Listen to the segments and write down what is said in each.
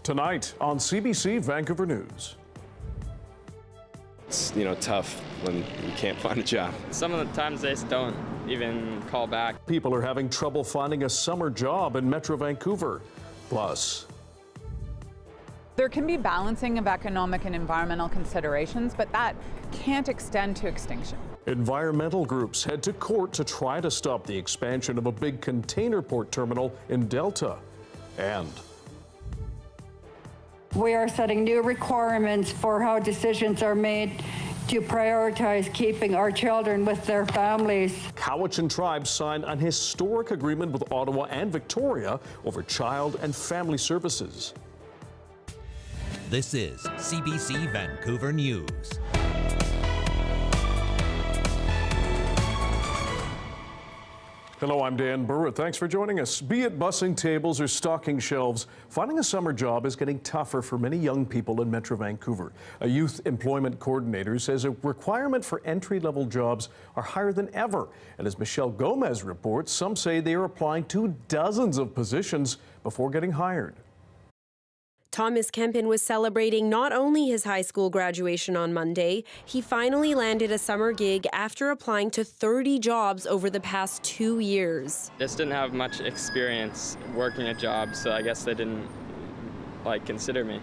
Tonight on CBC Vancouver News. It's, tough when you can't find a job. Some of the times they just don't even call back. People are having trouble finding a summer job in Metro Vancouver. Plus, there can be balancing of economic and environmental considerations, but that can't extend to extinction. environmental groups head to court to try to stop the expansion of a big container port terminal in Delta. And we are setting new requirements for how decisions are made to prioritize keeping our children with their families. Cowichan tribes signed an historic agreement with Ottawa and Victoria over child and family services. This is CBC Vancouver News. Hello, I'm Dan Burritt. Thanks for joining us. Be it bussing tables or stocking shelves, finding a summer job is getting tougher for many young people in Metro Vancouver. A youth employment coordinator says a requirement for entry-level jobs are higher than ever. And as Michelle Gomez reports, some say they are applying to dozens of positions before getting hired. Thomas Kempin was celebrating not only his high school graduation on Monday, he finally landed a summer gig after applying to 30 jobs over the past 2 years. Just didn't have much experience working a job, so I guess they didn't consider me.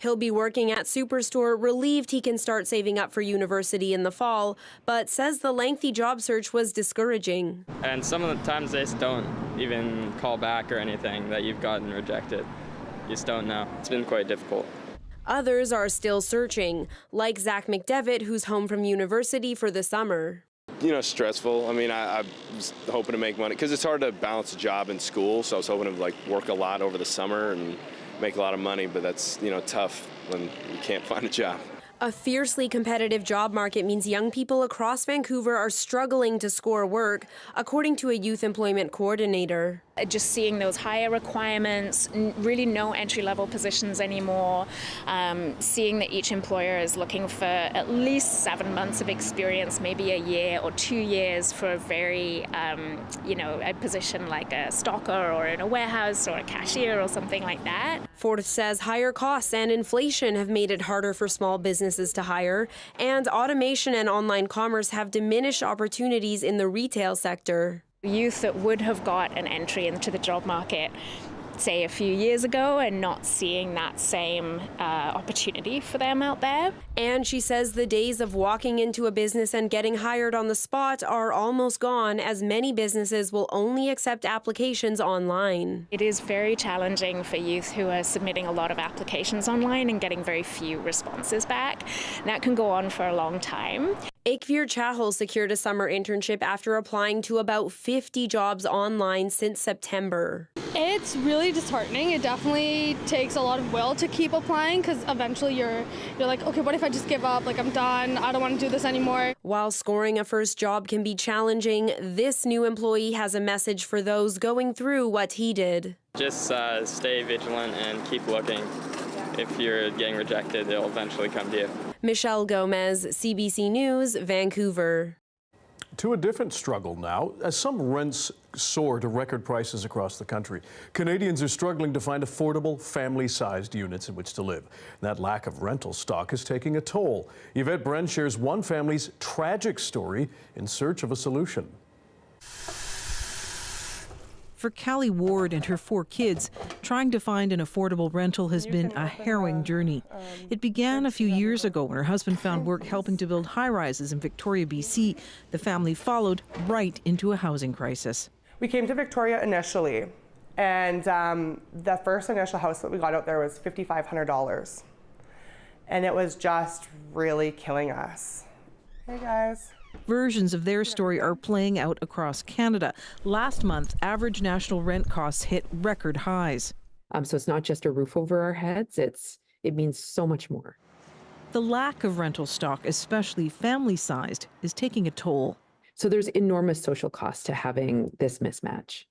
He'll be working at Superstore, relieved he can start saving up for university in the fall, but says the lengthy job search was discouraging. And some of the times they just don't even call back or anything that you've gotten rejected. You just don't know. It's been quite difficult. Others are still searching, like Zach McDevitt, who's home from university for the summer. Stressful. I was hoping to make money because it's hard to balance a job and school. So I was hoping to work a lot over the summer and make a lot of money. But that's tough when you can't find a job. A fiercely competitive job market means young people across Vancouver are struggling to score work, according to a youth employment coordinator. Just seeing those higher requirements, really no entry-level positions anymore, seeing that each employer is looking for at least 7 months of experience, maybe a year or 2 years for a very, a position like a stocker or in a warehouse or a cashier or something like that. Forth says higher costs and inflation have made it harder for small businesses to hire, and automation and online commerce have diminished opportunities in the retail sector. Youth that would have got an entry into the job market, say a few years ago, and not seeing that same opportunity for them out there. And she says the days of walking into a business and getting hired on the spot are almost gone, as many businesses will only accept applications online. It is very challenging for youth who are submitting a lot of applications online and getting very few responses back. That can go on for a long time. Ikveer Chahal secured a summer internship after applying to about 50 jobs online since September. It's really disheartening. It definitely takes a lot of will to keep applying because eventually you're like, okay, what if I just give up? I'm done. I don't want to do this anymore. While scoring a first job can be challenging, this new employee has a message for those going through what he did. Just stay vigilant and keep looking. If you're getting rejected, it'll eventually come to you. Michelle Gomez, CBC News, Vancouver. To a different struggle now, as some rents soar to record prices across the country. Canadians are struggling to find affordable, family-sized units in which to live. That lack of rental stock is taking a toll. Yvette Bren shares one family's tragic story in search of a solution. For Callie Ward and her 4 kids, trying to find an affordable rental has been a harrowing journey. It began a few years ago when her husband found work helping to build high-rises in Victoria, BC. The family followed right into a housing crisis. We came to Victoria initially, and the first initial house that we got out there was $5,500. And it was just really killing us. Hey guys. Versions of their story are playing out across Canada. Last month, average national rent costs hit record highs. So it's not just a roof over our heads, it means so much more. The lack of rental stock, especially family-sized, is taking a toll. So there's enormous social cost to having this mismatch.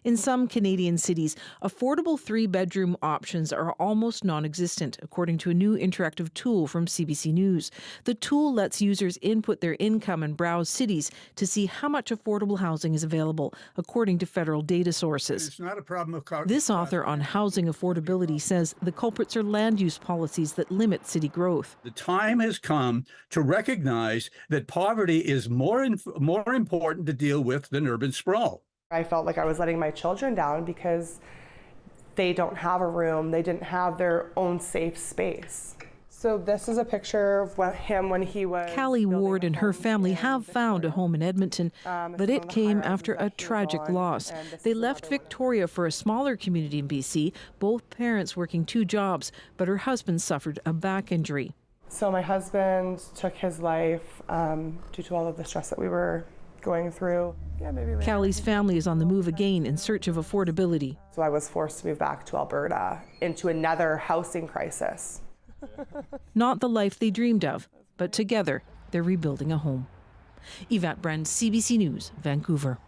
In some Canadian cities, affordable 3-bedroom options are almost non-existent, according to a new interactive tool from CBC News. The tool lets users input their income and browse cities to see how much affordable housing is available, according to federal data sources. It's not a problem of This author on housing affordability says the culprits are land use policies that limit city growth. The time has come to recognize that poverty is more important to deal with than urban sprawl. I felt like I was letting my children down because they don't have a room, they didn't have their own safe space. So this is a picture of him when he was... Callie Ward and her family have found a home in Edmonton, but it came after a tragic loss. They left Victoria for a smaller community in BC, both parents working 2 jobs, but her husband suffered a back injury. So my husband took his life due to all of the stress that we were going through. Callie's family is on the move again in search of affordability. So I was forced to move back to Alberta into another housing crisis. Not the life they dreamed of, but together they're rebuilding a home. Yvette Brand, CBC News, Vancouver.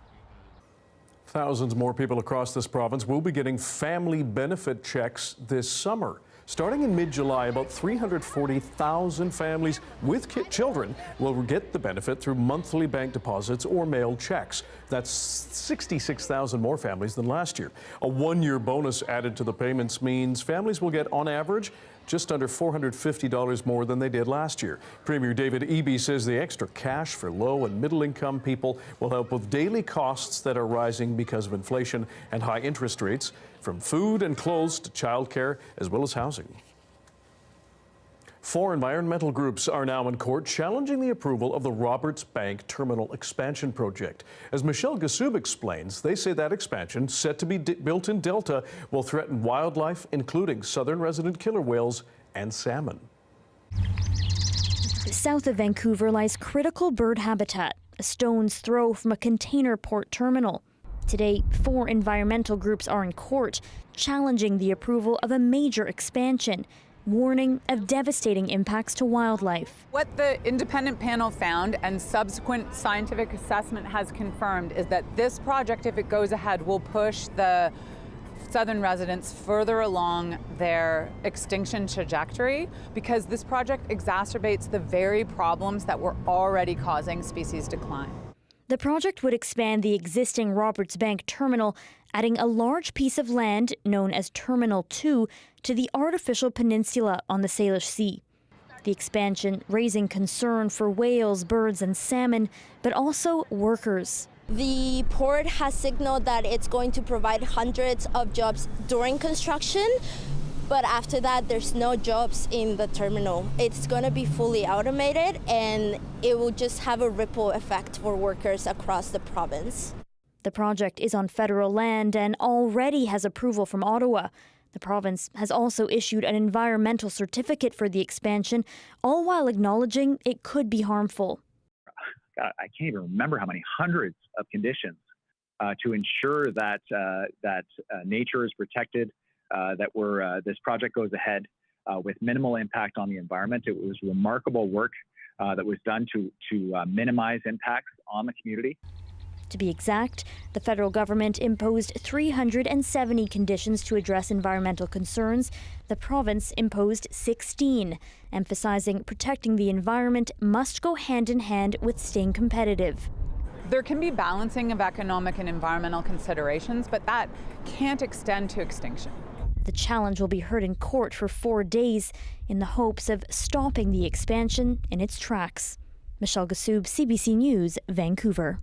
Thousands more people across this province will be getting family benefit checks this summer. Starting in mid-July, about 340,000 families with children will get the benefit through monthly bank deposits or mailed checks. That's 66,000 more families than last year. A 1-year bonus added to the payments means families will get, on average, just under $450 more than they did last year. Premier David Eby says the extra cash for low and middle income people will help with daily costs that are rising because of inflation and high interest rates, from food and clothes to childcare, as well as housing. 4 environmental groups are now in court challenging the approval of the Roberts Bank Terminal expansion project. As Michelle Gassoub explains, they say that expansion, set to be built in Delta, will threaten wildlife, including southern resident killer whales and salmon. South of Vancouver lies critical bird habitat, a stone's throw from a container port terminal. Today, 4 environmental groups are in court challenging the approval of a major expansion, warning of devastating impacts to wildlife. What the independent panel found and subsequent scientific assessment has confirmed is that this project, if it goes ahead, will push the southern residents further along their extinction trajectory, because this project exacerbates the very problems that were already causing species decline. The project would expand the existing Roberts Bank terminal, adding a large piece of land known as Terminal 2 to the artificial peninsula on the Salish Sea. The expansion raising concern for whales, birds, and salmon, but also workers. The port has signaled that it's going to provide hundreds of jobs during construction, but after that, there's no jobs in the terminal. It's going to be fully automated, and it will just have a ripple effect for workers across the province. The project is on federal land and already has approval from Ottawa. The province has also issued an environmental certificate for the expansion, all while acknowledging it could be harmful. God, I can't even remember how many hundreds of conditions to ensure that nature is protected, that this project goes ahead with minimal impact on the environment. It was remarkable work that was done to minimize impacts on the community. To be exact, the federal government imposed 370 conditions to address environmental concerns. The province imposed 16, emphasizing protecting the environment must go hand in hand with staying competitive. There can be balancing of economic and environmental considerations, but that can't extend to extinction. The challenge will be heard in court for 4 days in the hopes of stopping the expansion in its tracks. Michelle Gassoub, CBC News, Vancouver.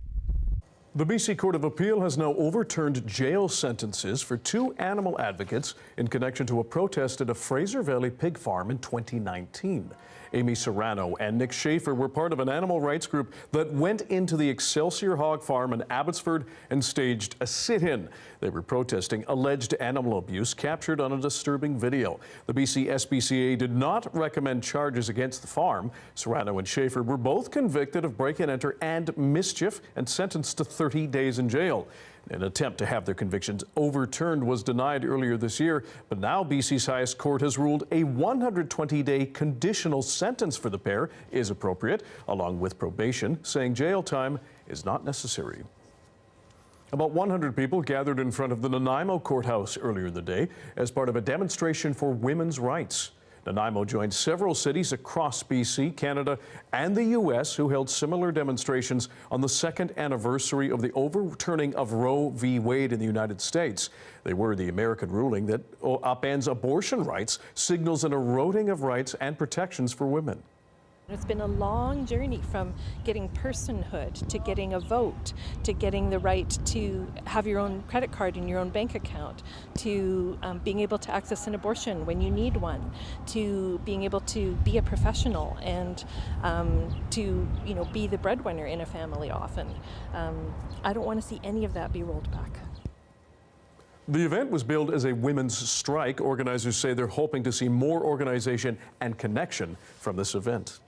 The BC Court of Appeal has now overturned jail sentences for 2 animal advocates in connection to a protest at a Fraser Valley pig farm in 2019. Amy Serrano and Nick Schaefer were part of an animal rights group that went into the Excelsior Hog Farm in Abbotsford and staged a sit-in. They were protesting alleged animal abuse captured on a disturbing video. The BC SPCA did not recommend charges against the farm. Serrano and Schaefer were both convicted of break-and-enter and mischief and sentenced to 30 days in jail. An attempt to have their convictions overturned was denied earlier this year, but now BC's highest court has ruled a 120-day conditional sentence for the pair is appropriate, along with probation, saying jail time is not necessary. About 100 people gathered in front of the Nanaimo courthouse earlier in the day as part of a demonstration for women's rights. Nanaimo joined several cities across BC, Canada, and the U.S. who held similar demonstrations on the second anniversary of the overturning of Roe v. Wade in the United States. They were the American ruling that upends abortion rights, signals an eroding of rights and protections for women. It's been a long journey from getting personhood to getting a vote, to getting the right to have your own credit card in your own bank account, to being able to access an abortion when you need one, to being able to be a professional and to be the breadwinner in a family often. I don't want to see any of that be rolled back. The event was billed as a women's strike. Organizers say they're hoping to see more organization and connection from this event.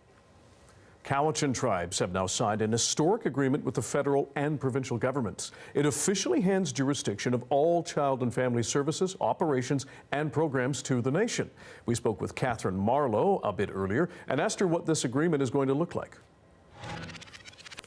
Cowichan tribes have now signed an historic agreement with the federal and provincial governments. It officially hands jurisdiction of all child and family services, operations, and programs to the nation. We spoke with Catherine Marlowe a bit earlier and asked her what this agreement is going to look like.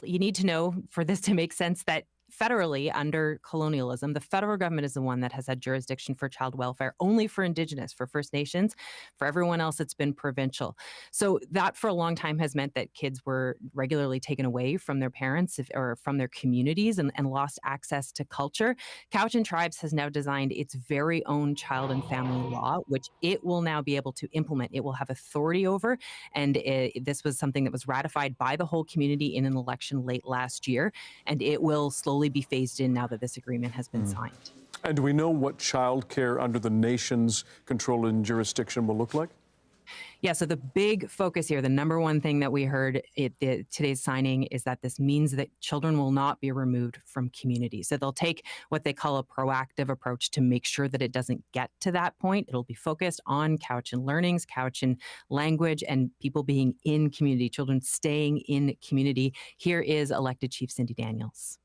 You need to know, for this to make sense, that federally, under colonialism, the federal government is the one that has had jurisdiction for child welfare, only for Indigenous, for First Nations. For everyone else, it's been provincial. So that for a long time has meant that kids were regularly taken away from their parents or from their communities and lost access to culture. Cowichan Tribes has now designed its very own child and family law, which it will now be able to implement. It will have authority over, and this was something that was ratified by the whole community in an election late last year, and it will slowly be phased in now that this agreement has been signed. And do we know what childcare under the nation's control and jurisdiction will look like? Yeah, so the big focus here, the number one thing that we heard at today's signing is that this means that children will not be removed from community. So they'll take what they call a proactive approach to make sure that it doesn't get to that point. It'll be focused on Cowichan learnings, Cowichan language, and people being in community, children staying in community. Here is elected Chief Cindy Daniels.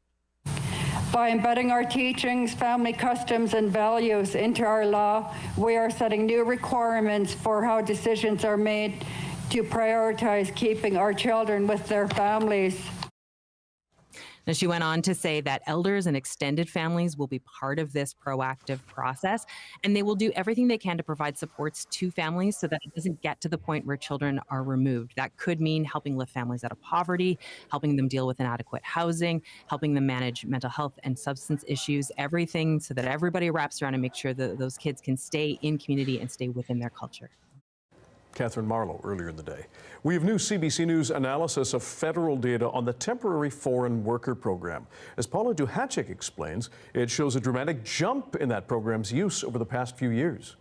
By embedding our teachings, family customs, and values into our law, we are setting new requirements for how decisions are made to prioritize keeping our children with their families. Now, she went on to say that elders and extended families will be part of this proactive process, and they will do everything they can to provide supports to families so that it doesn't get to the point where children are removed. That could mean helping lift families out of poverty, helping them deal with inadequate housing, helping them manage mental health and substance issues, everything so that everybody wraps around and makes sure that those kids can stay in community and stay within their culture. Catherine Marlowe earlier in the day. We have new CBC News analysis of federal data on the Temporary Foreign Worker Program. As Paula Duhacek explains, it shows a dramatic jump in that program's use over the past few years.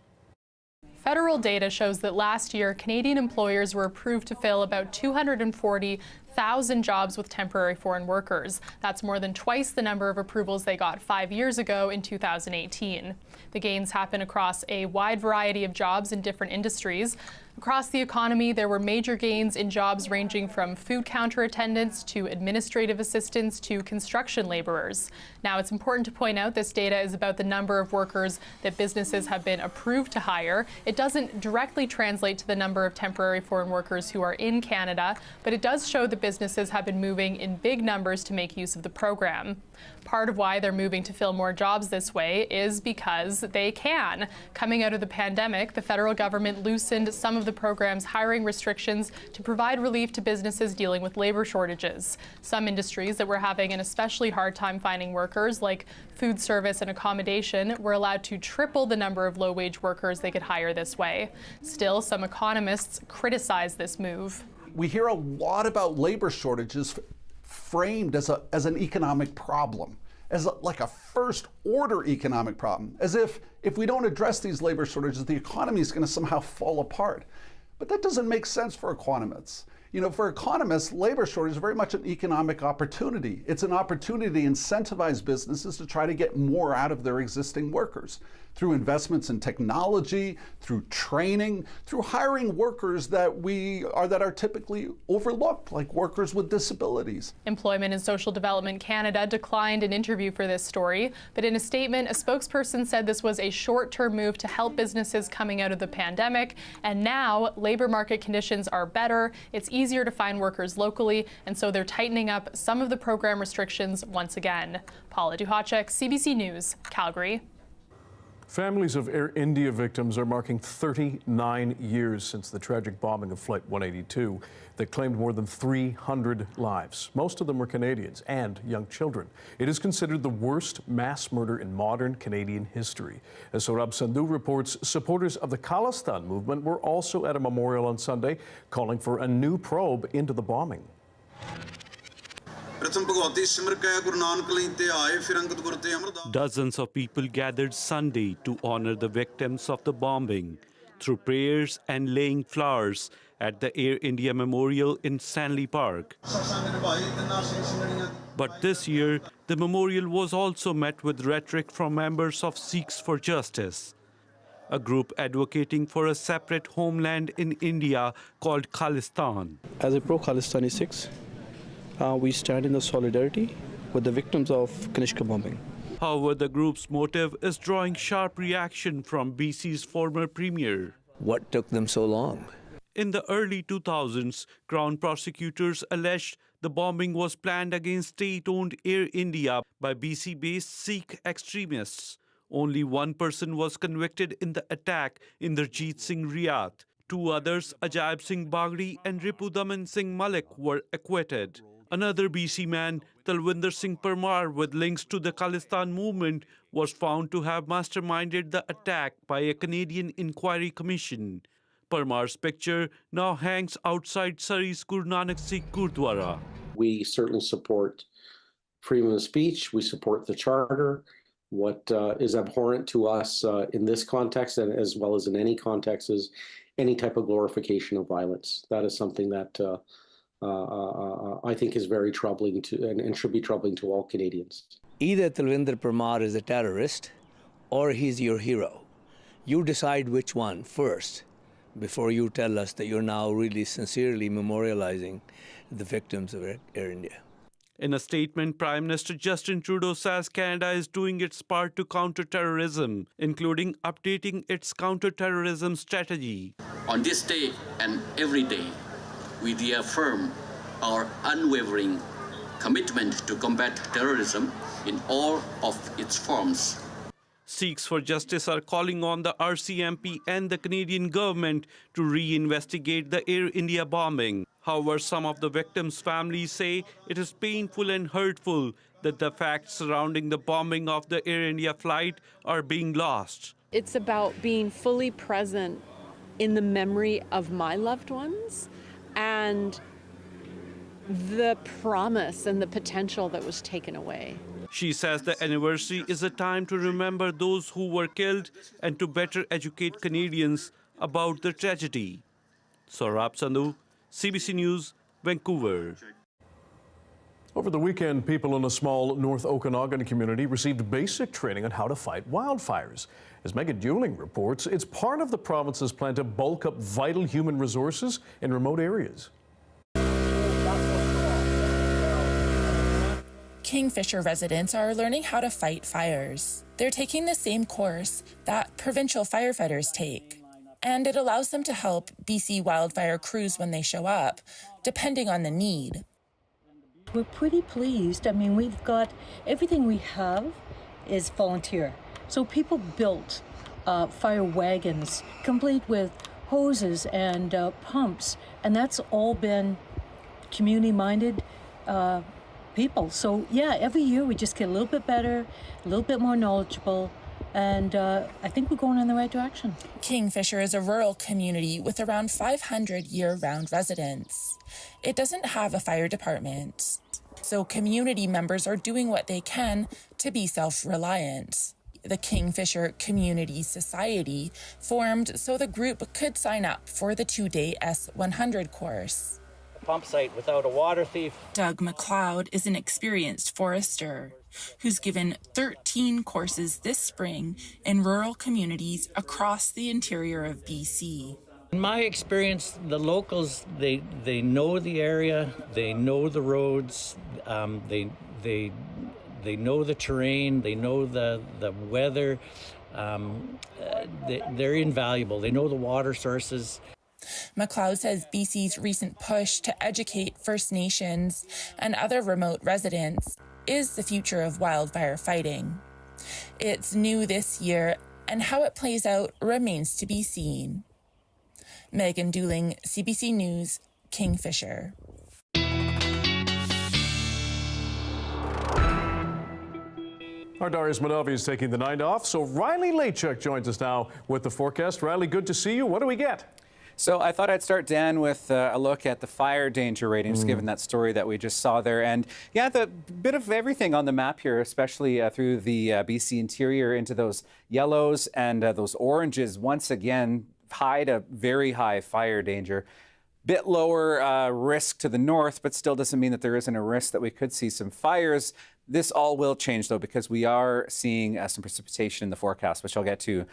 Federal data shows that last year, Canadian employers were approved to fill about 240,000 jobs with temporary foreign workers. That's more than twice the number of approvals they got 5 years ago in 2018. The gains happen across a wide variety of jobs in different industries. Across the economy, there were major gains in jobs ranging from food counter attendants to administrative assistants to construction laborers. Now, it's important to point out this data is about the number of workers that businesses have been approved to hire. It doesn't directly translate to the number of temporary foreign workers who are in Canada, but it does show that businesses have been moving in big numbers to make use of the program. Part of why they're moving to fill more jobs this way is because they can. Coming out of the pandemic, the federal government loosened some of the program's hiring restrictions to provide relief to businesses dealing with labor shortages. Some industries that were having an especially hard time finding workers, like food service and accommodation, were allowed to triple the number of low-wage workers they could hire this way. Still, some economists criticize this move. We hear a lot about labor shortages framed as an economic problem, as like a first-order economic problem, as if we don't address these labor shortages, the economy is going to somehow fall apart. But that doesn't make sense for economists. You know, for economists, labor shortage is very much an economic opportunity. It's an opportunity to incentivize businesses to try to get more out of their existing workers through investments in technology, through training, through hiring workers that are typically overlooked, like workers with disabilities. Employment and Social Development Canada declined an interview for this story, but in a statement, a spokesperson said this was a short-term move to help businesses coming out of the pandemic, and now labor market conditions are better. It's easier easier to find workers locally, and so they're tightening up some of the program restrictions once again. Paula Duhacek, CBC News, Calgary. Families of Air India victims are marking 39 years since the tragic bombing of Flight 182 that claimed more than 300 lives. Most of them were Canadians and young children. It is considered the worst mass murder in modern Canadian history. As Saurabh Sandhu reports, supporters of the Khalistan movement were also at a memorial on Sunday, calling for a new probe into the bombing. Dozens of people gathered Sunday to honor the victims of the bombing through prayers and laying flowers at the Air India Memorial in Stanley Park. But this year, the memorial was also met with rhetoric from members of Sikhs for Justice, a group advocating for a separate homeland in India called Khalistan. As a pro-Khalistani Sikhs, we stand in the solidarity with the victims of Kanishka bombing. However, the group's motive is drawing sharp reaction from BC's former premier. What took them so long? In the early 2000s, Crown prosecutors alleged the bombing was planned against state-owned Air India by BC-based Sikh extremists. Only one person was convicted in the attack, Inderjeet Singh Riyat. Two others, Ajaib Singh Bagri and Ripudaman Singh Malik, were acquitted. Another BC man, Talwinder Singh Parmar, with links to the Khalistan movement, was found to have masterminded the attack by a Canadian inquiry commission. Parmar's picture now hangs outside Surrey's Guru Nanak Sikh Gurdwara. We certainly support freedom of speech. We support the Charter. What is abhorrent to us in this context, and as well as in any context, is any type of glorification of violence. That is something that I think is very troubling to and should be troubling to all Canadians. Either Talwinder Parmar is a terrorist or he's your hero. You decide which one first before you tell us that you're now really sincerely memorializing the victims of Air India. In a statement, Prime Minister Justin Trudeau says Canada is doing its part to counter terrorism, including updating its counter-terrorism strategy. On this day and every day, we reaffirm our unwavering commitment to combat terrorism in all of its forms. Sikhs for Justice are calling on the RCMP and the Canadian government to reinvestigate the Air India bombing. However, some of the victims' families say it is painful and hurtful that the facts surrounding the bombing of the Air India flight are being lost. It's about being fully present in the memory of my loved ones and the promise and the potential that was taken away. She says the anniversary is a time to remember those who were killed and to better educate Canadians about the tragedy. Saurabh Sandhu, CBC News, Vancouver. Over the weekend, people in a small North Okanagan community received basic training on how to fight wildfires. As Megan Duling reports, it's part of the province's plan to bulk up vital human resources in remote areas. Kingfisher residents are learning how to fight fires. They're taking the same course that Provincial firefighters take, and it allows them to help BC wildfire crews when they show up, depending on the need. We're pretty pleased. I mean, we've got everything we have is volunteer. So people built fire wagons complete with hoses and pumps, and that's all been community-minded people. So yeah, every year we just get a little bit better, a little bit more knowledgeable, and I think we're going in the right direction. Kingfisher is a rural community with around 500 year-round residents. It doesn't have a fire department, so community members are doing what they can to be self-reliant. The Kingfisher Community Society formed so the group could sign up for the 2-day S100 course. Pump site without a water thief. Doug McLeod is an experienced forester who's given 13 courses this spring in rural communities across the interior of BC. In my experience, the locals, they know the area, they know the roads, they know the terrain, they know the weather. They're invaluable. They know the water sources. McLeod says BC's recent push to educate First Nations and other remote residents is the future of wildfire fighting. It's new this year, and how it plays out remains to be seen. Megan Dooling, CBC News, Kingfisher. Our Darius Manavi is taking the night off, so Riley Lachuk joins us now with the forecast. Riley, good to see you. What do we get? So I thought I'd start, Dan, with a look at the fire danger ratings, given that story that we just saw there. And yeah, the bit of everything on the map here, especially through the BC interior into those yellows and those oranges, once again, high to very high fire danger. Bit lower risk to the north, but still doesn't mean that there isn't a risk that we could see some fires. This all will change, though, because we are seeing some precipitation in the forecast, which I'll get to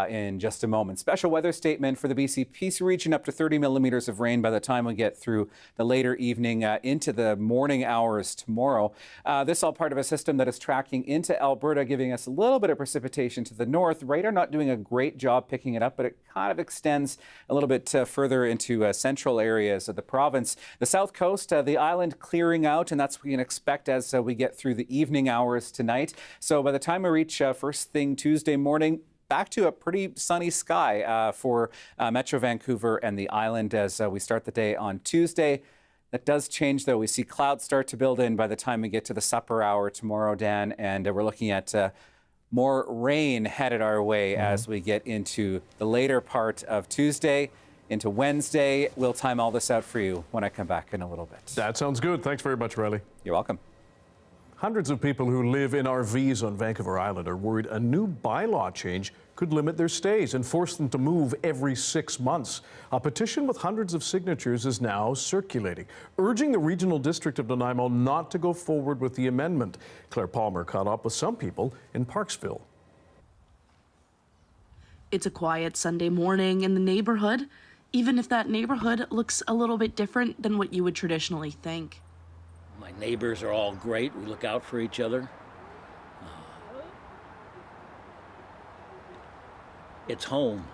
in just a moment. Special weather statement for the BC Peace region, up to 30 millimeters of rain by the time we get through the later evening into the morning hours tomorrow. This all part of a system that is tracking into Alberta, giving us a little bit of precipitation to the north. Radar not doing a great job picking it up, but it kind of extends a little bit further into central areas of the province. The south coast, the island clearing out, and that's what we can expect as we get through the evening hours tonight. So by the time we reach first thing Tuesday morning, back to a pretty sunny sky for Metro Vancouver and the island as we start the day on Tuesday. That does change, though. We see clouds start to build in by the time we get to the supper hour tomorrow, Dan, and we're looking at more rain headed our way as we get into the later part of Tuesday into Wednesday. We'll time all this out for you when I come back in a little bit. That sounds good. Thanks very much, Riley. You're welcome. Hundreds of people who live in RVs on Vancouver Island are worried a new bylaw change could limit their stays and force them to move every 6 months. A petition with hundreds of signatures is now circulating, urging the Regional District of Nanaimo not to go forward with the amendment. Claire Palmer caught up with some people in Parksville. It's a quiet Sunday morning in the neighborhood, even if that neighborhood looks a little bit different than what you would traditionally think. My neighbors are all great. We look out for each other. It's home.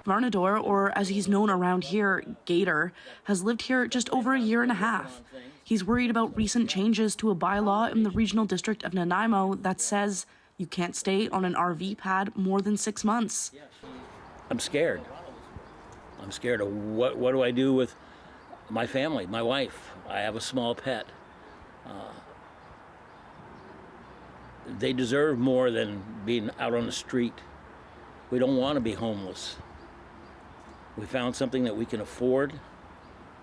Varnador, or as he's known around here, Gator, has lived here just over a year and a half. He's worried about recent changes to a bylaw in the Regional District of Nanaimo that says you can't stay on an RV pad more than 6 months. I'm scared. I'm scared of what do I do with my family, my wife. I have a small pet. They deserve more than being out on the street. We don't want to be homeless. We found something that we can afford,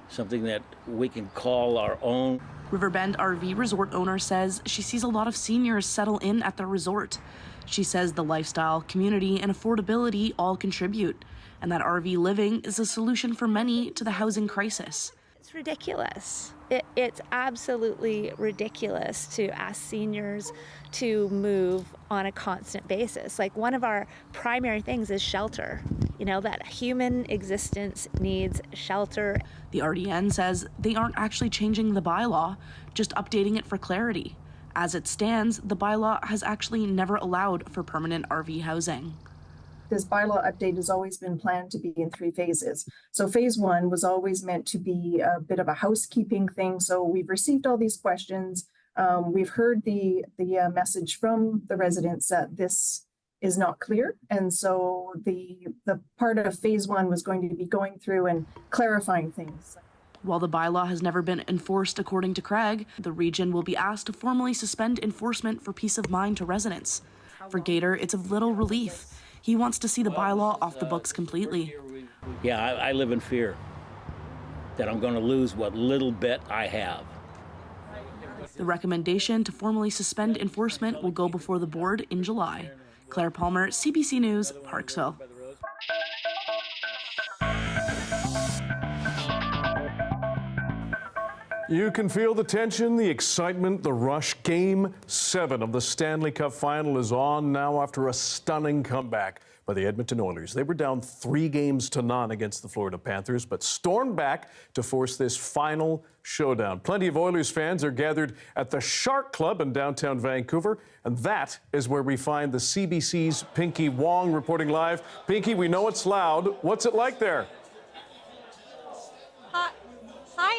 something that we can call our own. Riverbend RV resort owner says she sees a lot of seniors settle in at the resort. She says the lifestyle, community, and affordability all contribute, and that RV living is a solution for many to the housing crisis. It's ridiculous. It's absolutely ridiculous to ask seniors to move on a constant basis. Like, one of our primary things is shelter. You know, that human existence needs shelter. The RDN says they aren't actually changing the bylaw, just updating it for clarity. As it stands, the bylaw has actually never allowed for permanent RV housing. This bylaw update has always been planned to be in 3 phases. So phase 1 was always meant to be a bit of a housekeeping thing. So we've received all these questions. We've heard the message from the residents that this is not clear. And so the part of phase 1 was going to be going through and clarifying things. While the bylaw has never been enforced, according to Craig, the region will be asked to formally suspend enforcement for peace of mind to residents. For Gator, it's of little relief. He wants to see the bylaw off the books completely. Yeah, I live in fear that I'm going to lose what little bit I have. The recommendation to formally suspend enforcement will go before the board in July. Claire Palmer, CBC News, Parksville. You can feel the tension, the excitement, the rush. Game 7 of the Stanley Cup final is on now after a stunning comeback by the Edmonton Oilers. They were down 3-0 against the Florida Panthers, but stormed back to force this final showdown. Plenty of Oilers fans are gathered at the Shark Club in downtown Vancouver, and that is where we find the CBC's Pinky Wong reporting live. Pinky, we know it's loud. What's it like there?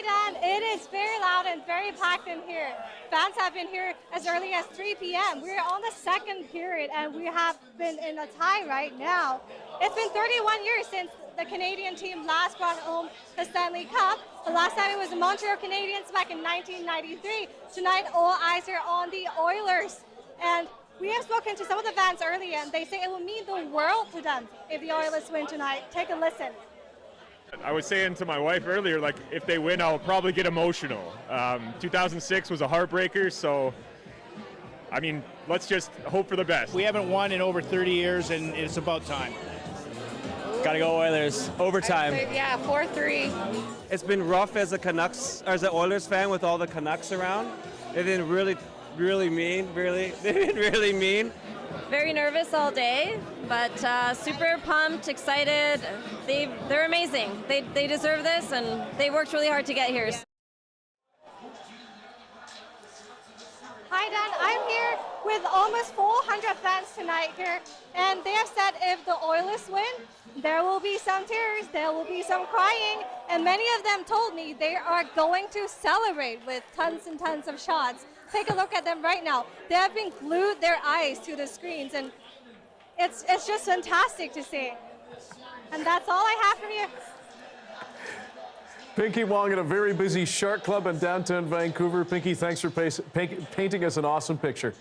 Hi, Dan. It is very loud and very packed in here. Fans have been here as early as 3 p.m. We're on the second period, and we have been in a tie right now. It's been 31 years since the Canadian team last brought home the Stanley Cup. The last time it was the Montreal Canadiens back in 1993. Tonight, all eyes are on the Oilers. And we have spoken to some of the fans earlier, and they say it will mean the world to them if the Oilers win tonight. Take a listen. I was saying to my wife earlier, like, if they win, I'll probably get emotional. 2006 was a heartbreaker, so, I mean, let's just hope for the best. We haven't won in over 30 years, and it's about time. Gotta go Oilers. Overtime. Yeah, 4-3. It's been rough as a Canucks, or as an Oilers fan with all the Canucks around. They've been really mean. They've been really mean. Very nervous all day, but super pumped, excited. They're amazing. They deserve this, and they worked really hard to get here. Hi, Dan. I'm here with almost 400 fans tonight here, and they have said if the Oilers win, there will be some tears, there will be some crying, and many of them told me they are going to celebrate with tons and tons of shots. Take a look at them right now. They have been glued their eyes to the screens, and it's just fantastic to see. And that's all I have from you. Pinky Wong at a very busy Shark Club in downtown Vancouver. Pinky, thanks for painting us an awesome picture.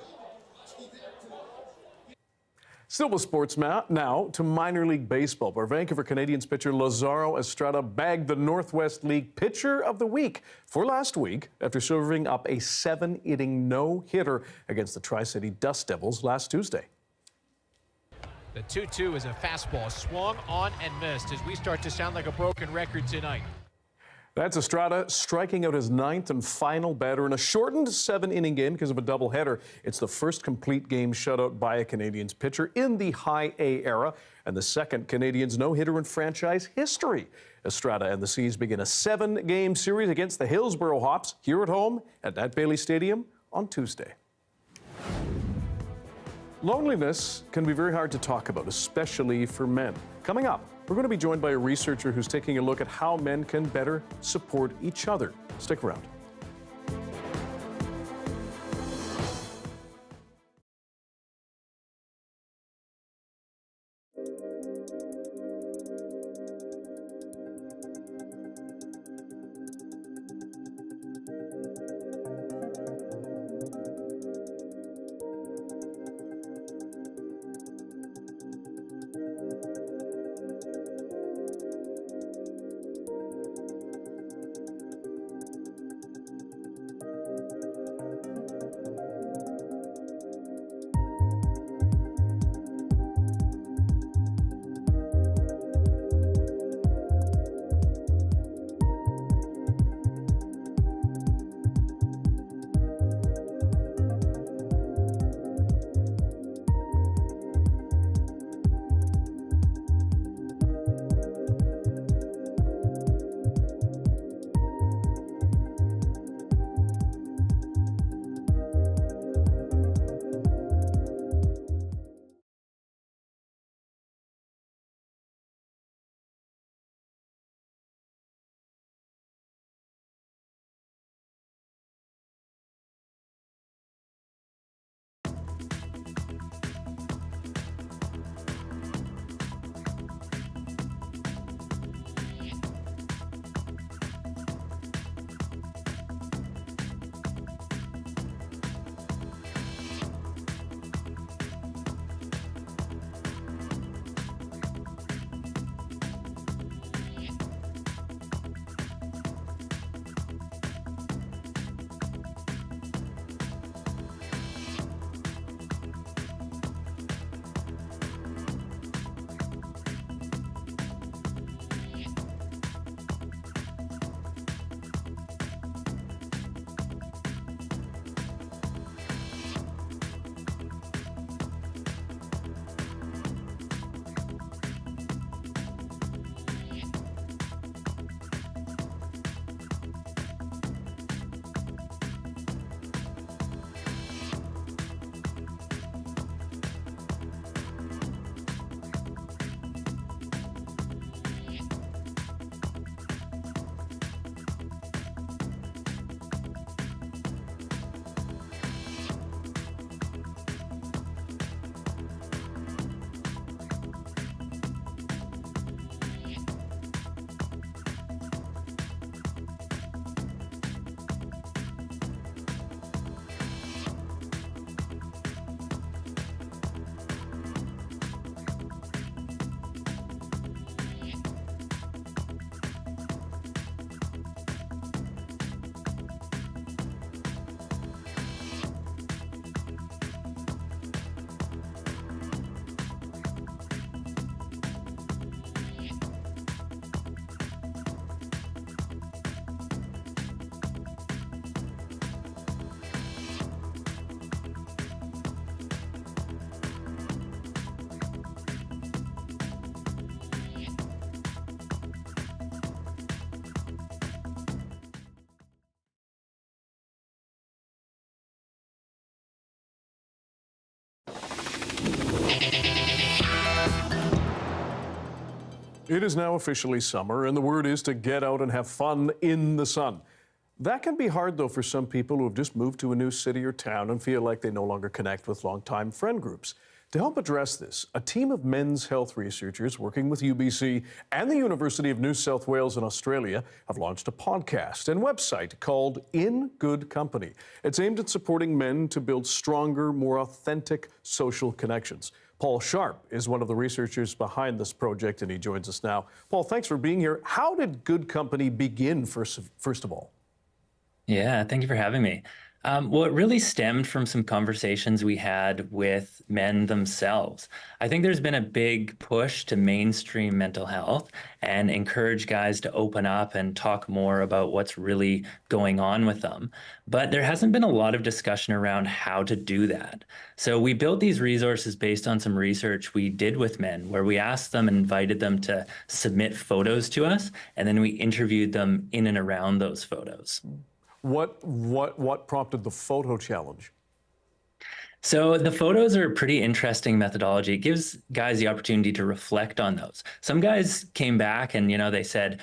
Still with sports now to minor league baseball, where Vancouver Canadians pitcher Lazaro Estrada bagged the Northwest League Pitcher of the Week for last week after serving up a 7-inning no-hitter against the Tri-City Dust Devils last Tuesday. The 2-2 is a fastball swung on and missed as we start to sound like a broken record tonight. That's Estrada striking out his 9th and final batter in a shortened 7-inning game because of a doubleheader. It's the first complete game shutout by a Canadians pitcher in the High A era and the second Canadians no-hitter in franchise history. Estrada and the Seas begin a 7-game series against the Hillsborough Hops here at home at Nat Bailey Stadium on Tuesday. Loneliness can be very hard to talk about, especially for men. Coming up, we're going to be joined by a researcher who's taking a look at how men can better support each other. Stick around. It is now officially summer, and the word is to get out and have fun in the sun. That can be hard, though, for some people who have just moved to a new city or town and feel like they no longer connect with longtime friend groups. To help address this, a team of men's health researchers working with UBC and the University of New South Wales in Australia have launched a podcast and website called In Good Company. It's aimed at supporting men to build stronger, more authentic social connections. Paul Sharp is one of the researchers behind this project, and he joins us now. Paul, thanks for being here. How did Good Company begin, first of all? Yeah, thank you for having me. Well, it really stemmed from some conversations we had with men themselves. I think there's been a big push to mainstream mental health and encourage guys to open up and talk more about what's really going on with them. But there hasn't been a lot of discussion around how to do that. So we built these resources based on some research we did with men, where we asked them and invited them to submit photos to us, and then we interviewed them in and around those photos. What prompted the photo challenge? So the photos are a pretty interesting methodology. It gives guys the opportunity to reflect on those. Some guys came back and, they said,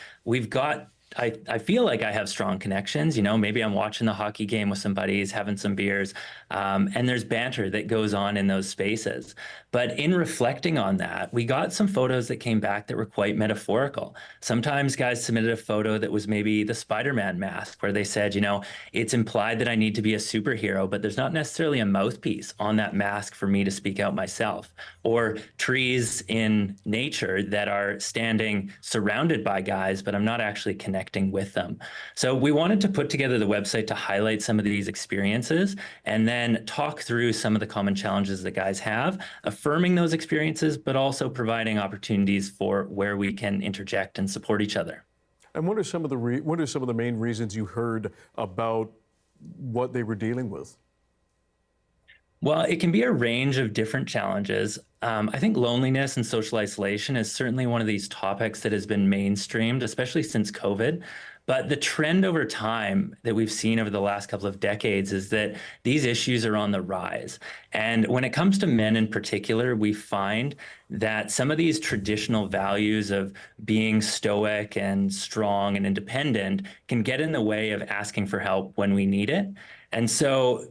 I feel like I have strong connections. Maybe I'm watching the hockey game with some buddies, having some beers, and there's banter that goes on in those spaces. But in reflecting on that, we got some photos that came back that were quite metaphorical. Sometimes guys submitted a photo that was maybe the Spider-Man mask, where they said, it's implied that I need to be a superhero, but there's not necessarily a mouthpiece on that mask for me to speak out myself. Or trees in nature that are standing surrounded by guys, but I'm not actually connecting with them. So we wanted to put together the website to highlight some of these experiences and then talk through some of the common challenges that guys have, affirming those experiences, but also providing opportunities for where we can interject and support each other. And what are some of the main reasons you heard about what they were dealing with? Well, it can be a range of different challenges. I think loneliness and social isolation is certainly one of these topics that has been mainstreamed, especially since COVID. But the trend over time that we've seen over the last couple of decades is that these issues are on the rise. And when it comes to men in particular, we find that some of these traditional values of being stoic and strong and independent can get in the way of asking for help when we need it. And so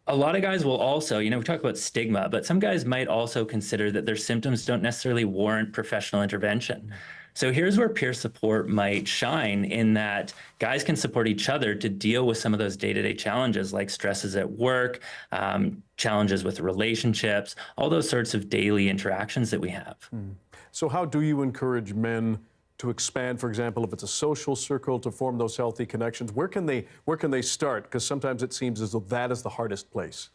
a lot of guys will also, we talk about stigma, but some guys might also consider that their symptoms don't necessarily warrant professional intervention. So here's where peer support might shine, in that guys can support each other to deal with some of those day-to-day challenges, like stresses at work, challenges with relationships, all those sorts of daily interactions that we have. So how do you encourage men to expand, for example, if it's a social circle, to form those healthy connections? Where can they start? Because sometimes it seems as though that is the hardest place.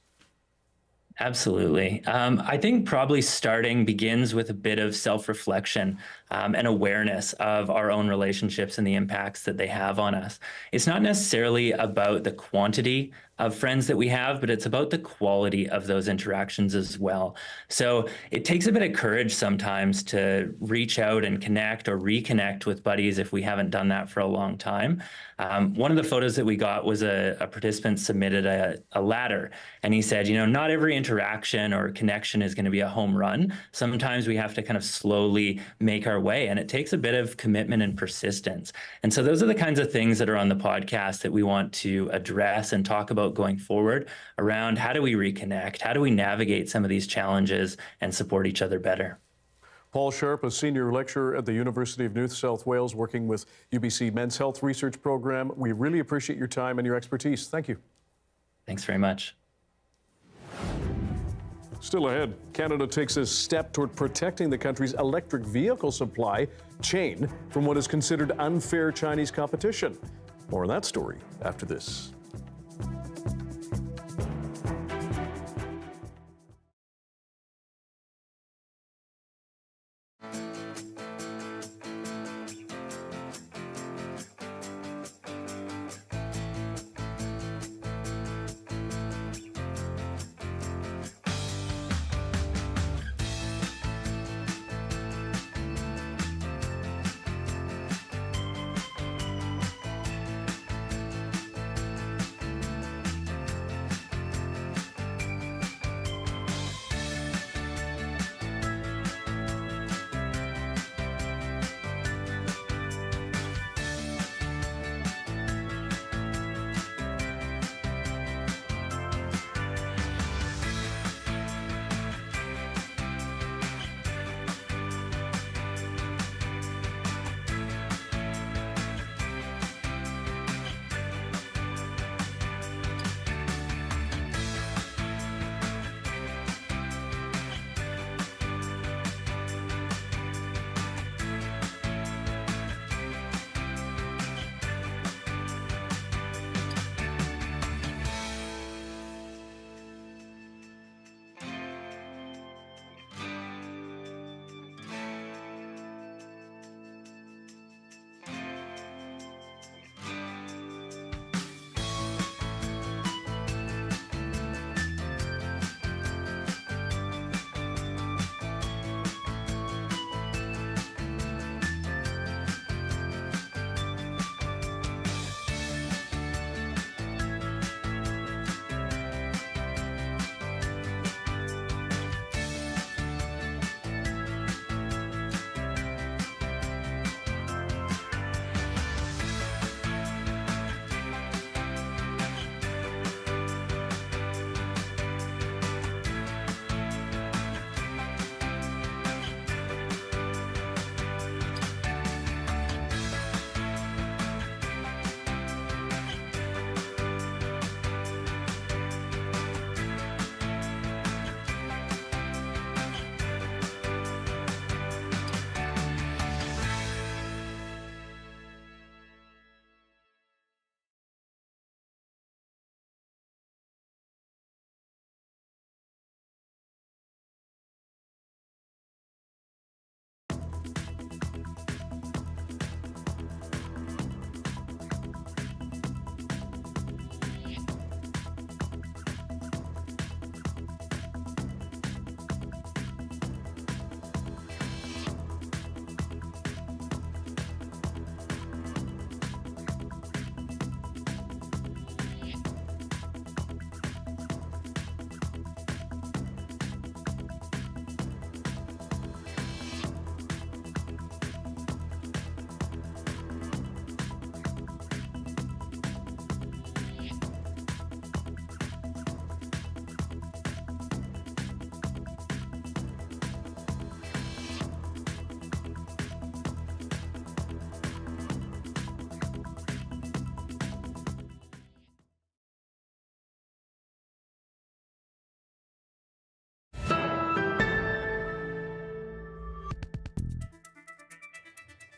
Absolutely. I think probably starting begins with a bit of self-reflection and awareness of our own relationships and the impacts that they have on us. It's not necessarily about the quantity of friends that we have, but it's about the quality of those interactions as well. So it takes a bit of courage sometimes to reach out and connect or reconnect with buddies if we haven't done that for a long time. One of the photos that we got was a participant submitted a ladder, and he said, not every interaction or connection is going to be a home run. Sometimes we have to kind of slowly make our way, and it takes a bit of commitment and persistence. And so those are the kinds of things that are on the podcast that we want to address and talk about going forward, around how do we reconnect, how do we navigate some of these challenges and support each other better. Paul Sharp, a senior lecturer at the University of New South Wales, working with UBC Men's Health Research Program. We really appreciate your time and your expertise. Thank you. Thanks very much. Still ahead, Canada takes a step toward protecting the country's electric vehicle supply chain from what is considered unfair Chinese competition. More on that story after this.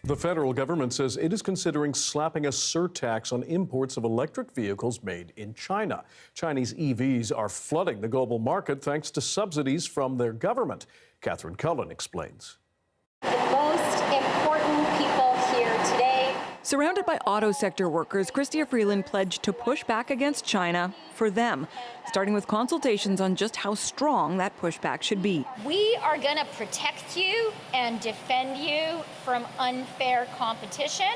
The federal government says it is considering slapping a surtax on imports of electric vehicles made in China. Chinese EVs are flooding the global market thanks to subsidies from their government. Catherine Cullen explains. The most important people here today. Surrounded by auto sector workers, Chrystia Freeland pledged to push back against China for them, starting with consultations on just how strong that pushback should be. We are going to protect you and defend you from unfair competition.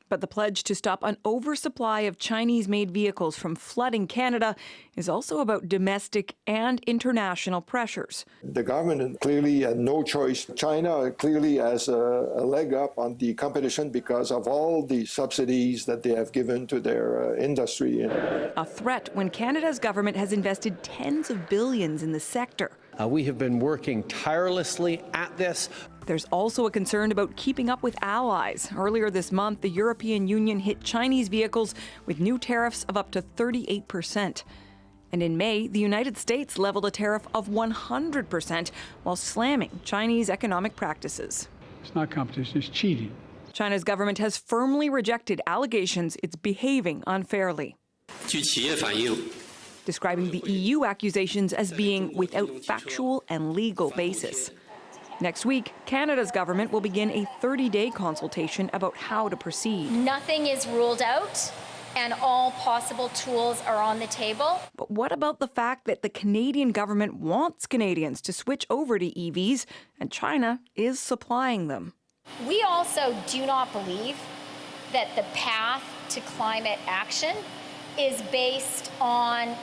But the pledge to stop an oversupply of Chinese-made vehicles from flooding Canada is also about domestic and international pressures. The government clearly had no choice. China clearly has a leg up on the competition because of all the subsidies that they have given to their industry. A threat when Canada's government has invested tens of billions in the sector. We have been working tirelessly at this. There's also a concern about keeping up with allies. Earlier this month, the European Union hit Chinese vehicles with new tariffs of up to 38%. And in May, the United States leveled a tariff of 100% while slamming Chinese economic practices. It's not competition, it's cheating. China's government has firmly rejected allegations it's behaving unfairly, describing the EU accusations as being without factual and legal basis. Next week, Canada's government will begin a 30-day consultation about how to proceed. Nothing is ruled out, and all possible tools are on the table. But what about the fact that the Canadian government wants Canadians to switch over to EVs, and China is supplying them? We also do not believe that the path to climate action is based on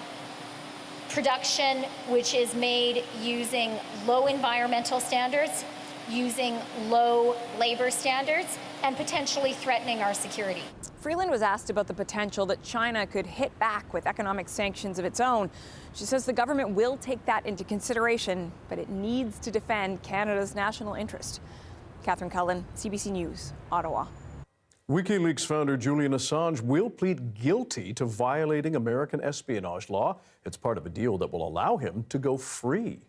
production which is made using low environmental standards, using low labor standards, and potentially threatening our security. Freeland was asked about the potential that China could hit back with economic sanctions of its own. She says the government will take that into consideration, but it needs to defend Canada's national interest. Catherine Cullen, CBC News, Ottawa. WikiLeaks founder Julian Assange will plead guilty to violating American espionage law. It's part of a deal that will allow him to go free.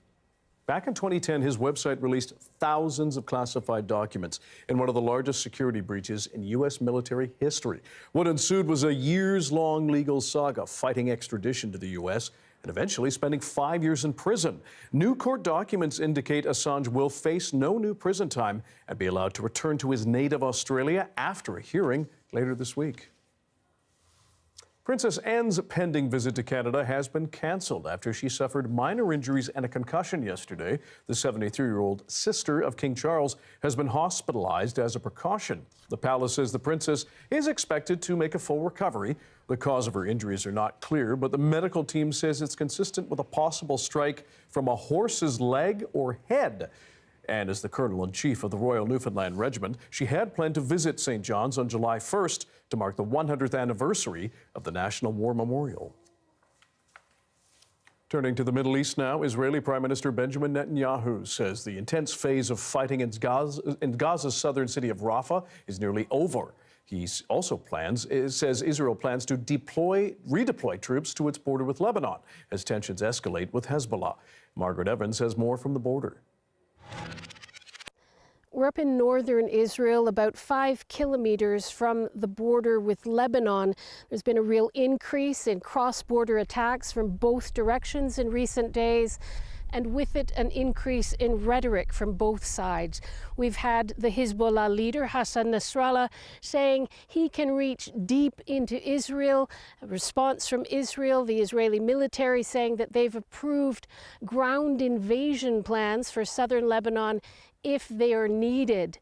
Back in 2010, his website released thousands of classified documents in one of the largest security breaches in U.S. military history. What ensued was a years-long legal saga fighting extradition to the U.S. and eventually spending 5 years in prison. New court documents indicate Assange will face no new prison time and be allowed to return to his native Australia after a hearing later this week. Princess Anne's pending visit to Canada has been cancelled after she suffered minor injuries and a concussion yesterday. The 73-year-old sister of King Charles has been hospitalized as a precaution. The palace says the princess is expected to make a full recovery. The cause of her injuries are not clear, but the medical team says it's consistent with a possible strike from a horse's leg or head. And as the Colonel-in-Chief of the Royal Newfoundland Regiment, she had planned to visit St. John's on July 1st to mark the 100th anniversary of the National War Memorial. Turning to the Middle East now, Israeli Prime Minister Benjamin Netanyahu says the intense phase of fighting in Gaza's southern city of Rafah is nearly over. He also says Israel plans to redeploy troops to its border with Lebanon as tensions escalate with Hezbollah. Margaret Evans has more from the border. We're up in northern Israel, about 5 kilometers from the border with Lebanon. There's been a real increase in cross-border attacks from both directions in recent days, and with it an increase in rhetoric from both sides. We've had the Hezbollah leader, Hassan Nasrallah, saying he can reach deep into Israel. A response from Israel, the Israeli military saying that they've approved ground invasion plans for southern Lebanon if they are needed.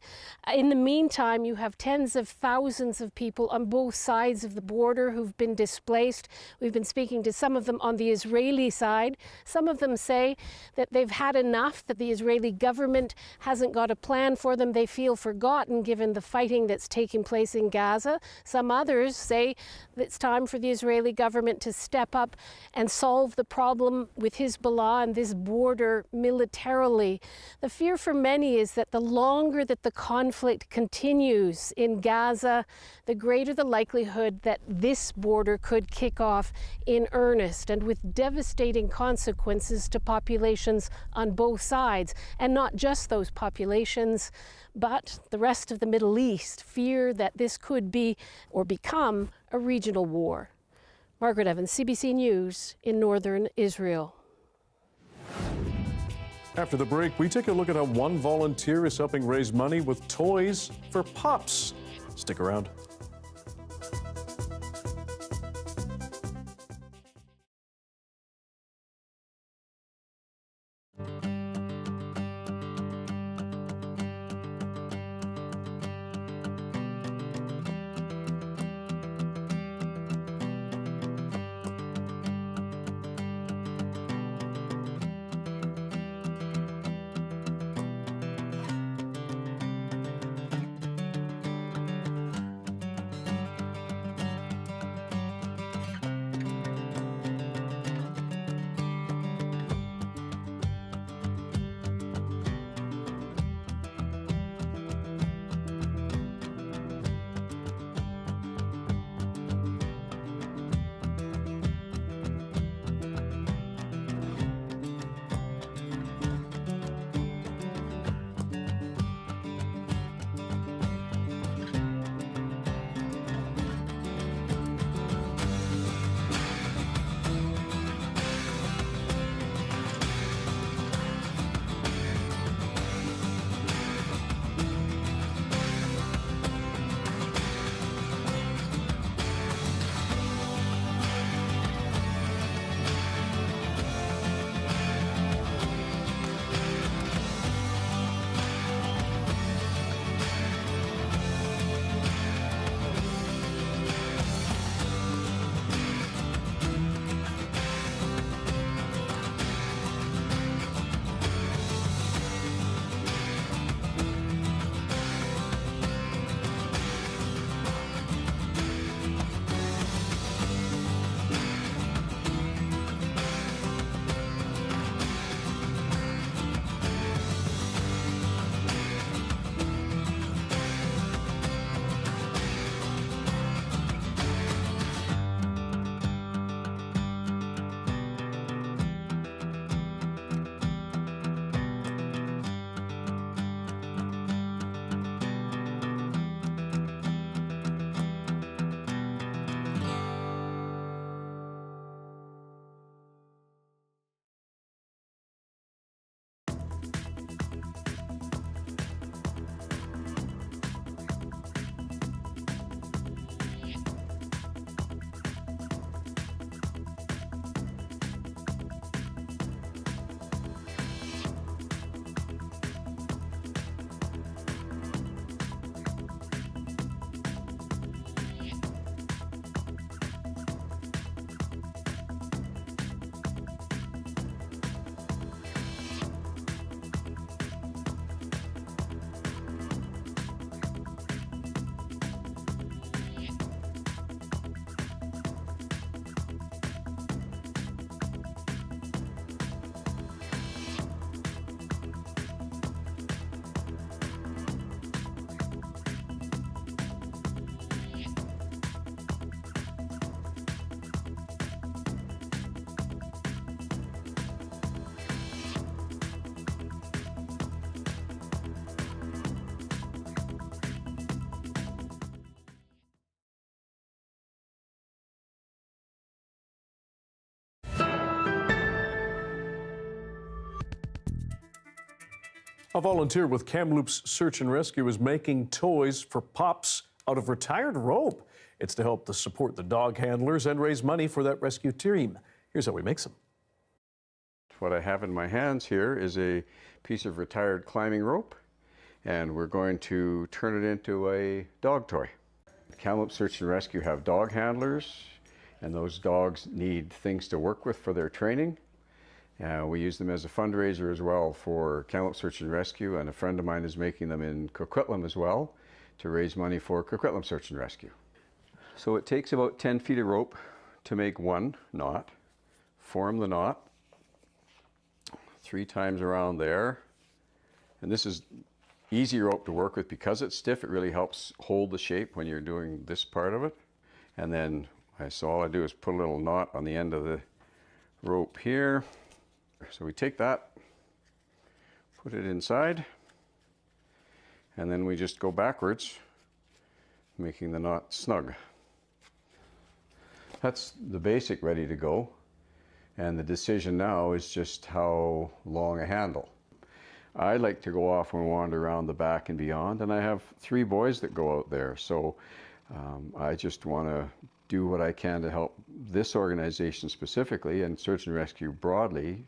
In the meantime, you have tens of thousands of people on both sides of the border who've been displaced. We've been speaking to some of them on the Israeli side. Some of them say that they've had enough, that the Israeli government hasn't got a plan for them. They feel forgotten given the fighting that's taking place in Gaza. Some others say that it's time for the Israeli government to step up and solve the problem with Hezbollah and this border militarily. The fear for many me is that the longer that the conflict continues in Gaza, the greater the likelihood that this border could kick off in earnest and with devastating consequences to populations on both sides. And not just those populations, but the rest of the Middle East fear that this could be or become a regional war. Margaret Evans, CBC News in northern Israel. After the break, we take a look at how one volunteer is helping raise money with toys for pups. Stick around. A volunteer with Kamloops Search and Rescue is making toys for pups out of retired rope. It's to help to support the dog handlers and raise money for that rescue team. Here's how he makes them. What I have in my hands here is a piece of retired climbing rope, and we're going to turn it into a dog toy. Kamloops Search and Rescue have dog handlers, and those dogs need things to work with for their training. We use them as a fundraiser as well for Kamloops Search and Rescue, and a friend of mine is making them in Coquitlam as well to raise money for Coquitlam Search and Rescue. So it takes about 10 feet of rope to make one knot. Form the knot 3 times around there, And this is easy rope to work with because it's stiff. It really helps hold the shape when you're doing this part of it. And then so all I do is put a little knot on the end of the rope here. So we take that, put it inside, and then we just go backwards, making the knot snug. That's the basic ready to go. And the decision now is just how long a handle. I like to go off and wander around the back and beyond, and I have 3 boys that go out there. So I just want to do what I can to help this organization specifically and search and rescue broadly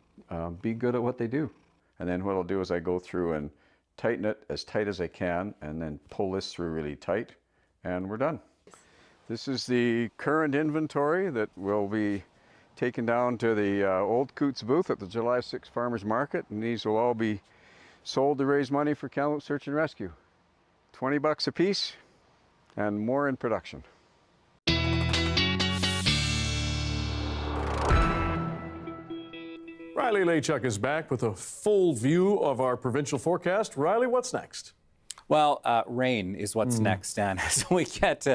be good at what they do. And then what I'll do is I go through and tighten it as tight as I can and then pull this through really tight, and we're done. This is the current inventory that will be taken down to the Old Coots booth at the July 6th Farmers Market, and these will all be sold to raise money for Kamloops Search and Rescue. $20 a piece and more in production. Riley Lachuk is back with a full view of our provincial forecast. Riley, what's next? Well, rain is what's next, Dan. As we get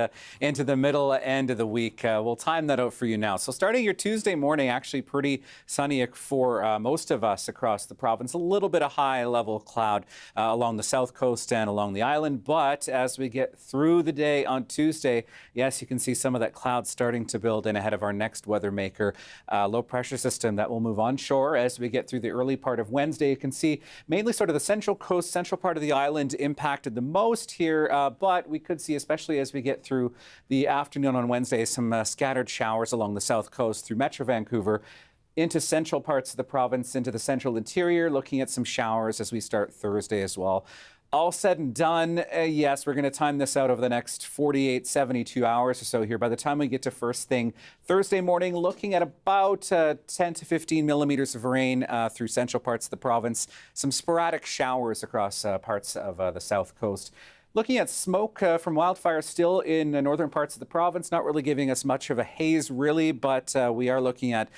into the middle end of the week, we'll time that out for you now. So starting your Tuesday morning, actually pretty sunny for most of us across the province. A little bit of high-level cloud along the south coast and along the island. But as we get through the day on Tuesday, yes, you can see some of that cloud starting to build in ahead of our next weather maker, low-pressure system that will move onshore as we get through the early part of Wednesday. You can see mainly sort of the central coast, central part of the island impacted the most here, but we could see, especially as we get through the afternoon on Wednesday, some scattered showers along the south coast through Metro Vancouver into central parts of the province, into the central interior, looking at some showers as we start Thursday as well. All said and done, yes, we're going to time this out over the next 48, 72 hours or so here. By the time we get to first thing Thursday morning, looking at about 10 to 15 millimeters of rain through central parts of the province. Some sporadic showers across parts of the south coast. Looking at smoke from wildfires still in northern parts of the province, not really giving us much of a haze, really, but we are looking at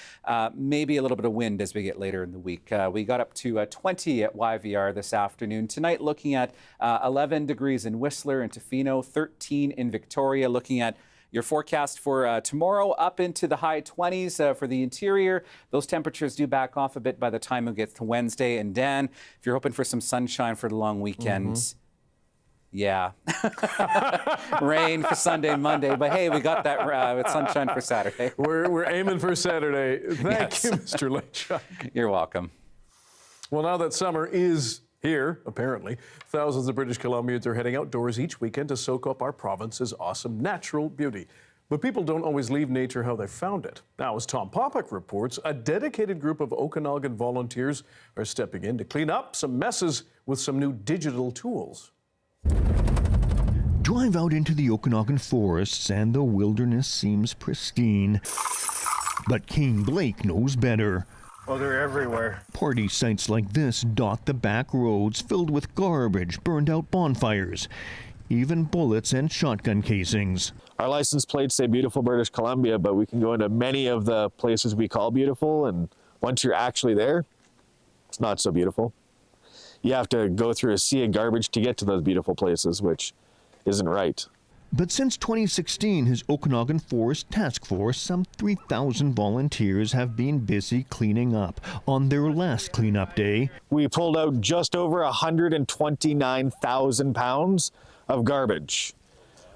maybe a little bit of wind as we get later in the week. We got up to 20 at YVR this afternoon. Tonight, looking at 11 degrees in Whistler and Tofino, 13 in Victoria. Looking at your forecast for tomorrow, up into the high 20s for the interior. Those temperatures do back off a bit by the time we get to Wednesday. And Dan, if you're hoping for some sunshine for the long weekend, yeah, rain for Sunday and Monday, but hey, we got that with sunshine for Saturday. We're aiming for Saturday. Thank you, Mr. Lachuk. You're welcome. Well, now that summer is here, apparently, thousands of British Columbians are heading outdoors each weekend to soak up our province's awesome natural beauty. But people don't always leave nature how they found it. Now, as Tom Popock reports, a dedicated group of Okanagan volunteers are stepping in to clean up some messes with some new digital tools. Drive out into the Okanagan forests and the wilderness seems pristine. But Kane Blake knows better. Oh, they're everywhere. Party sites like this dot the back roads filled with garbage, burned out bonfires, even bullets and shotgun casings. Our license plates say beautiful British Columbia, but we can go into many of the places we call beautiful, and once you're actually there, it's not so beautiful. You have to go through a sea of garbage to get to those beautiful places, which isn't right. But since 2016, his Okanagan Forest Task Force, some 3,000 volunteers have been busy cleaning up. On their last cleanup day, we pulled out just over 129,000 pounds of garbage.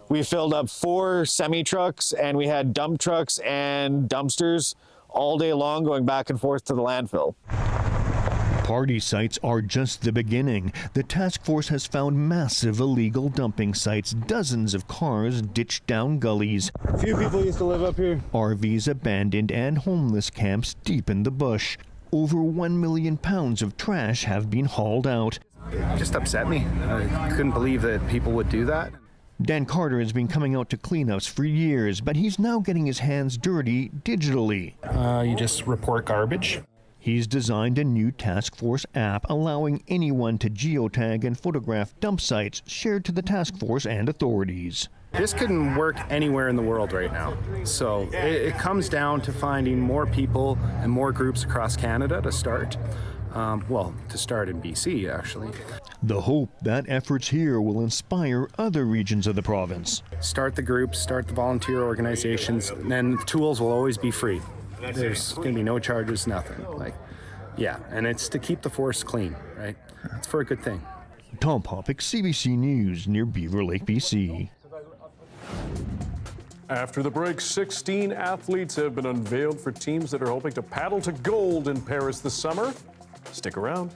We filled up 4 semi-trucks, and we had dump trucks and dumpsters all day long going back and forth to the landfill. Party sites are just the beginning. The task force has found massive illegal dumping sites, dozens of cars ditched down gullies. A few people used to live up here. RVs abandoned and homeless camps deep in the bush. Over 1 million pounds of trash have been hauled out. It just upset me. I couldn't believe that people would do that. Dan Carter has been coming out to cleanups for years, but he's now getting his hands dirty digitally. You just report garbage. He's designed a new task force app allowing anyone to geotag and photograph dump sites shared to the task force and authorities. This couldn't work anywhere in the world right now. So it comes down to finding more people and more groups across Canada to start. To start in BC, actually. The hope that efforts here will inspire other regions of the province. Start the groups, start the volunteer organizations, and then the tools will always be free. There's going to be no charges, nothing. And it's to keep the forest clean, right? It's for a good thing. Tom Popick, CBC News, near Beaver Lake, BC. After the break, 16 athletes have been unveiled for teams that are hoping to paddle to gold in Paris this summer. Stick around.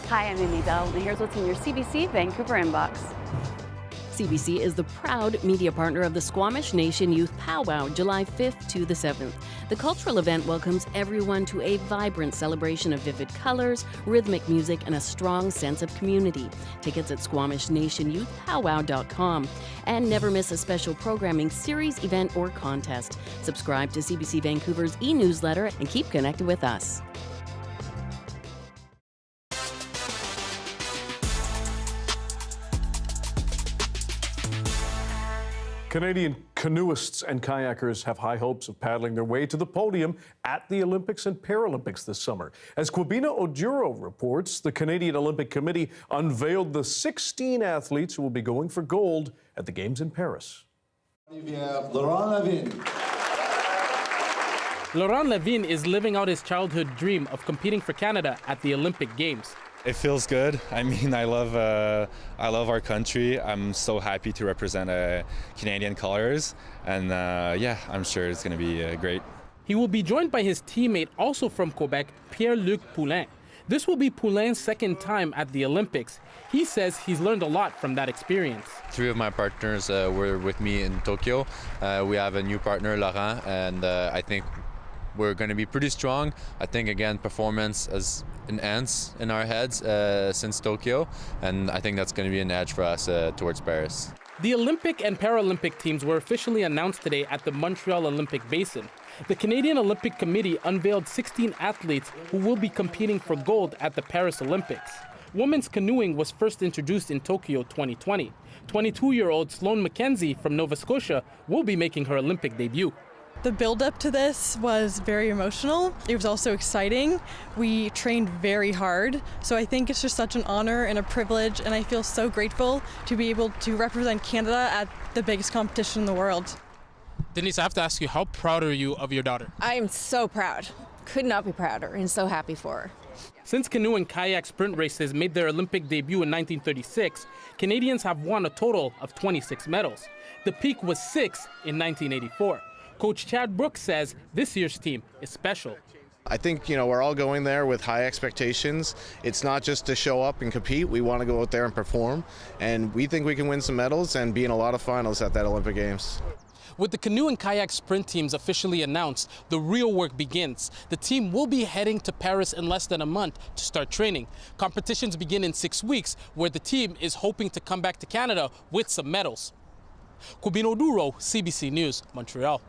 Hi, I'm Amy Bell, and here's what's in your CBC Vancouver inbox. CBC is the proud media partner of the Squamish Nation Youth Powwow, July 5th to the 7th. The cultural event welcomes everyone to a vibrant celebration of vivid colors, rhythmic music, and a strong sense of community. Tickets at SquamishNationYouthPowwow.com. And never miss a special programming series, event, or contest. Subscribe to CBC Vancouver's e-newsletter and keep connected with us. Canadian canoeists and kayakers have high hopes of paddling their way to the podium at the Olympics and Paralympics this summer. As Kwabena Ojuro reports, the Canadian Olympic Committee unveiled the 16 athletes who will be going for gold at the Games in Paris. Laurent Levine is living out his childhood dream of competing for Canada at the Olympic Games. It feels good. I mean, I love our country. I'm so happy to represent Canadian colors, and yeah, I'm sure it's going to be great. He will be joined by his teammate, also from Quebec, Pierre-Luc Poulin. This will be Poulin's second time at the Olympics. He says he's learned a lot from that experience. 3 of my partners were with me in Tokyo. We have a new partner, Laurent, and I think we're going to be pretty strong. I think, again, performance has enhanced in our heads since Tokyo, and I think that's going to be an edge for us towards Paris. The Olympic and Paralympic teams were officially announced today at the Montreal Olympic Basin. The Canadian Olympic Committee unveiled 16 athletes who will be competing for gold at the Paris Olympics. Women's canoeing was first introduced in Tokyo 2020. 22-year-old Sloane McKenzie from Nova Scotia will be making her Olympic debut. The build-up to this was very emotional. It was also exciting. We trained very hard, so I think it's just such an honor and a privilege, and I feel so grateful to be able to represent Canada at the biggest competition in the world. Denise, I have to ask you, how proud are you of your daughter? I am so proud. Could not be prouder, and so happy for her. Since canoe and kayak sprint races made their Olympic debut in 1936, Canadians have won a total of 26 medals. The peak was 6 in 1984. Coach Chad Brooks says this year's team is special. I think, we're all going there with high expectations. It's not just to show up and compete. We want to go out there and perform. And we think we can win some medals and be in a lot of finals at that Olympic Games. With the canoe and kayak sprint teams officially announced, the real work begins. The team will be heading to Paris in less than a month to start training. Competitions begin in 6 weeks, where the team is hoping to come back to Canada with some medals. Cubino Duro, CBC News, Montreal.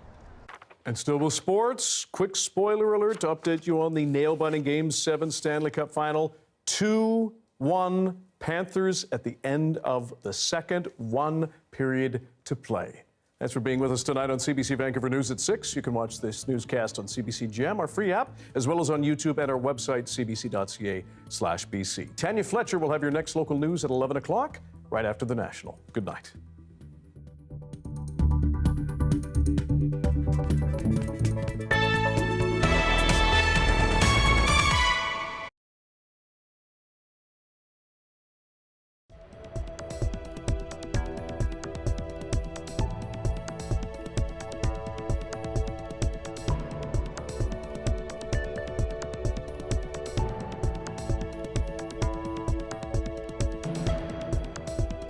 And still with sports, quick spoiler alert to update you on the nail-biting Game 7 Stanley Cup final. 2-1 Panthers at the end of the second, 1 period to play. Thanks for being with us tonight on CBC Vancouver News at 6. You can watch this newscast on CBC Gem, our free app, as well as on YouTube and our website, cbc.ca/BC. Tanya Fletcher will have your next local news at 11 o'clock, right after the National. Good night.